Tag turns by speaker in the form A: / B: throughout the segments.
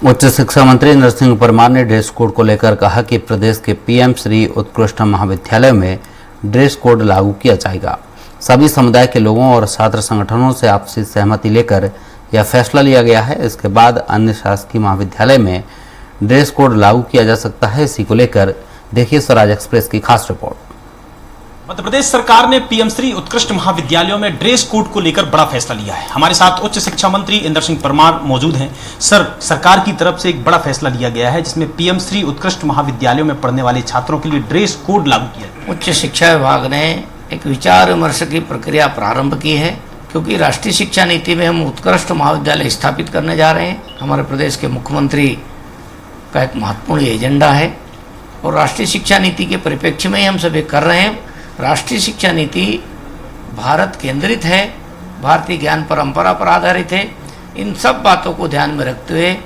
A: उच्च शिक्षा मंत्री इंदर सिंह परमार ने ड्रेस कोड को लेकर कहा कि प्रदेश के पीएम श्री उत्कृष्ट महाविद्यालय में ड्रेस कोड लागू किया जाएगा। सभी समुदाय के लोगों और छात्र संगठनों से आपसी सहमति लेकर यह फैसला लिया गया है। इसके बाद अन्य शासकीय महाविद्यालय में ड्रेस कोड लागू किया जा सकता है। इसी को लेकर देखिए स्वराज एक्सप्रेस की खास रिपोर्ट।
B: मध्य प्रदेश सरकार ने पीएम श्री उत्कृष्ट महाविद्यालयों में ड्रेस कोड को लेकर बड़ा फैसला लिया है। हमारे साथ उच्च शिक्षा मंत्री इंदर सिंह परमार मौजूद हैं। सर, सरकार की तरफ से एक बड़ा फैसला लिया गया है जिसमें पीएम श्री उत्कृष्ट महाविद्यालयों में पढ़ने वाले छात्रों के लिए ड्रेस कोड लागू किया है।
C: उच्च शिक्षा विभाग ने एक विचार विमर्श की प्रक्रिया प्रारंभ की है, क्योंकि राष्ट्रीय शिक्षा नीति में हम उत्कृष्ट महाविद्यालय स्थापित करने जा रहे हैं। हमारे प्रदेश के मुख्यमंत्री का एक महत्वपूर्ण एजेंडा है और राष्ट्रीय शिक्षा नीति के परिप्रेक्ष्य में ही हम सभी कर रहे हैं। राष्ट्रीय शिक्षा नीति भारत केंद्रित है, भारतीय ज्ञान परंपरा पर आधारित है। इन सब बातों को ध्यान में रखते हुए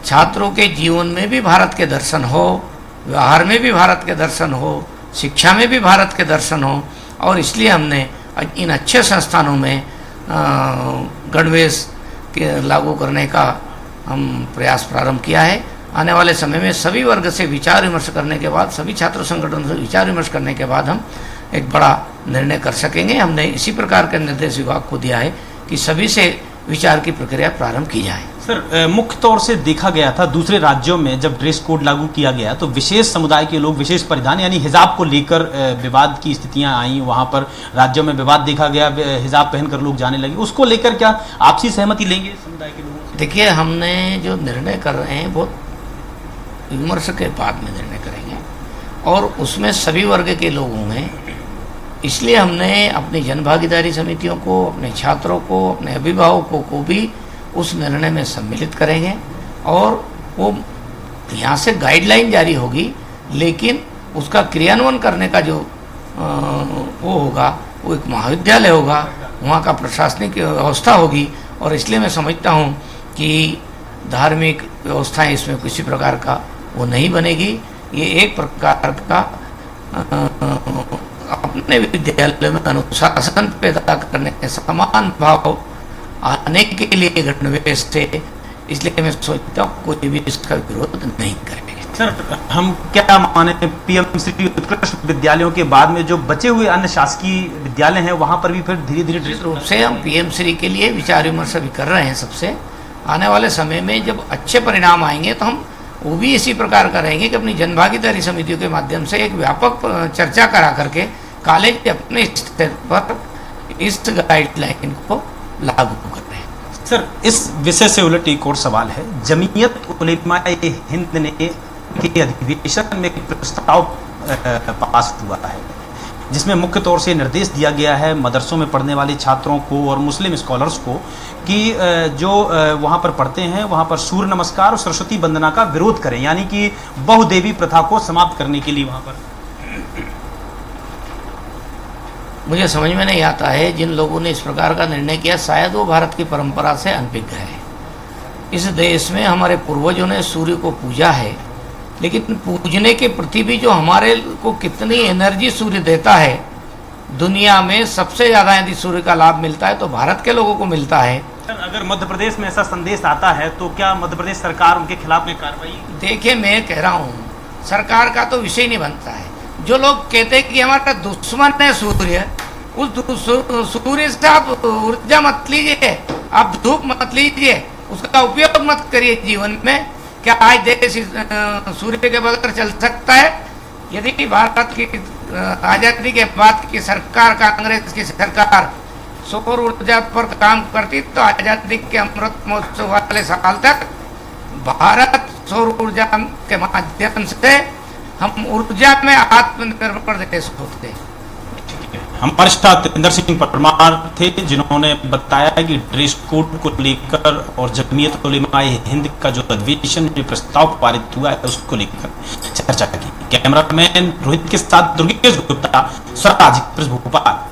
C: छात्रों के जीवन में भी भारत के दर्शन हो, व्यवहार में भी भारत के दर्शन हो, शिक्षा में भी भारत के दर्शन हो, और इसलिए हमने इन अच्छे संस्थानों में गणवेश के लागू करने का हम प्रयास प्रारंभ किया है। आने वाले समय में सभी वर्ग से विचार विमर्श करने के बाद, सभी छात्र संगठनों से विचार विमर्श करने के बाद हम एक बड़ा निर्णय कर सकेंगे। हमने इसी प्रकार का निर्देश विभाग को दिया है कि सभी से विचार की प्रक्रिया प्रारंभ की जाए।
B: सर, मुख्य तौर से देखा गया था दूसरे राज्यों में जब ड्रेस कोड लागू किया गया तो विशेष समुदाय के लोग विशेष परिधान यानी हिजाब को लेकर विवाद की स्थितियां आई। वहां पर राज्यों में विवाद देखा गया, हिजाब पहनकर लोग जाने लगे। उसको लेकर क्या आपसी सहमति लेंगे समुदाय के लोगों से?
C: देखिए, हमने जो निर्णय कर रहे हैं बहुत विमर्श के बाद में निर्णय करेंगे और उसमें सभी वर्ग के लोग होंगे। इसलिए हमने अपनी जनभागीदारी समितियों को, अपने छात्रों को, अपने अभिभावकों को भी उस निर्णय में सम्मिलित करेंगे और वो यहाँ से गाइडलाइन जारी होगी, लेकिन उसका क्रियान्वयन करने का जो वो होगा वो एक महाविद्यालय होगा, वहाँ का प्रशासनिक व्यवस्था होगी। और इसलिए मैं समझता हूँ कि धार्मिक व्यवस्थाएं इसमें किसी प्रकार का वो नहीं बनेगी। ये एक प्रकार का अपने विद्यालय में अनुशासन पैदा करने के समान भाव आने के लिए गणवेश से, इसलिए मैं सोचता हूँ कोई भी इसका विरोध नहीं करेंगे।
B: सर, हम क्या माने पीएम श्री उत्कृष्ट विद्यालयों के बाद में जो बचे हुए अन्य शासकीय विद्यालय हैं वहां पर भी फिर धीरे धीरे
C: निश्चित रूप से हम पीएम श्री के लिए विचार विमर्श भी कर रहे हैं सबसे। आने वाले समय में जब अच्छे परिणाम आएंगे तो हम वो भी इसी प्रकार करेंगे कि अपनी जनभागीदारी समितियों के माध्यम से एक व्यापक चर्चा करा करके कॉलेज अपने स्तर पर इस गाइडलाइन को लागू कर रहे हैं।
B: सर, इस विषय से उलट एक और सवाल है। जमीयत उलेमाए हिंद ने के अधिवेशन में एक प्रस्ताव पास हुआ है जिसमें मुख्य तौर से निर्देश दिया गया है मदरसों में पढ़ने वाले छात्रों को और मुस्लिम स्कॉलर्स को कि जो वहाँ पर पढ़ते हैं वहाँ पर सूर्य नमस्कार और सरस्वती वंदना का विरोध करें, यानी कि बहुदेवी प्रथा को समाप्त करने के लिए वहाँ पर।
C: मुझे समझ में नहीं आता है जिन लोगों ने इस प्रकार का निर्णय किया, शायद वो भारत की परंपरा से अनभिज्ञ है। इस देश में हमारे पूर्वजों ने सूर्य को पूजा है, लेकिन पूजने के प्रति भी जो हमारे को कितनी एनर्जी सूर्य देता है, दुनिया में सबसे ज़्यादा यदि सूर्य का लाभ मिलता है तो भारत के लोगों को मिलता है।
B: अगर मध्य प्रदेश में ऐसा संदेश आता है तो क्या मध्य प्रदेश सरकार उनके खिलाफ में कार्रवाई? देखिए,
C: मैं कह रहा हूँ सरकार का तो विषय नहीं बनता है। जो लोग कहते हैं कि हमारा दुश्मन है सूर्य, उस सूर्य से आप ऊर्जा मत लीजिए, आप धूप मत लीजिए, उसका उपयोग मत करिए जीवन में। क्या आज देश सूर्य के बगैर चल सकता है? यदि भारत की आज़ादी के बाद की सरकार, कांग्रेस की सरकार सौर ऊर्जा पर काम करती तो आज़ादी के अमृत महोत्सव वाले साल तक भारत सौर ऊर्जा के माध्यम से हम ऊर्जा में आत्मनिर्भर देश होते।
B: हमारे साथ इंदर सिंह परमार थे जिन्होंने बताया कि ड्रेस कोड को लेकर और जमीयत उलेमाए हिंद का जो अधिवेशन जो प्रस्ताव पारित हुआ है उसको लेकर चर्चा की। कैमरामैन रोहित के साथ दुर्गेश गुप्ता, स्वराज एक्सप्रेस भोपाल।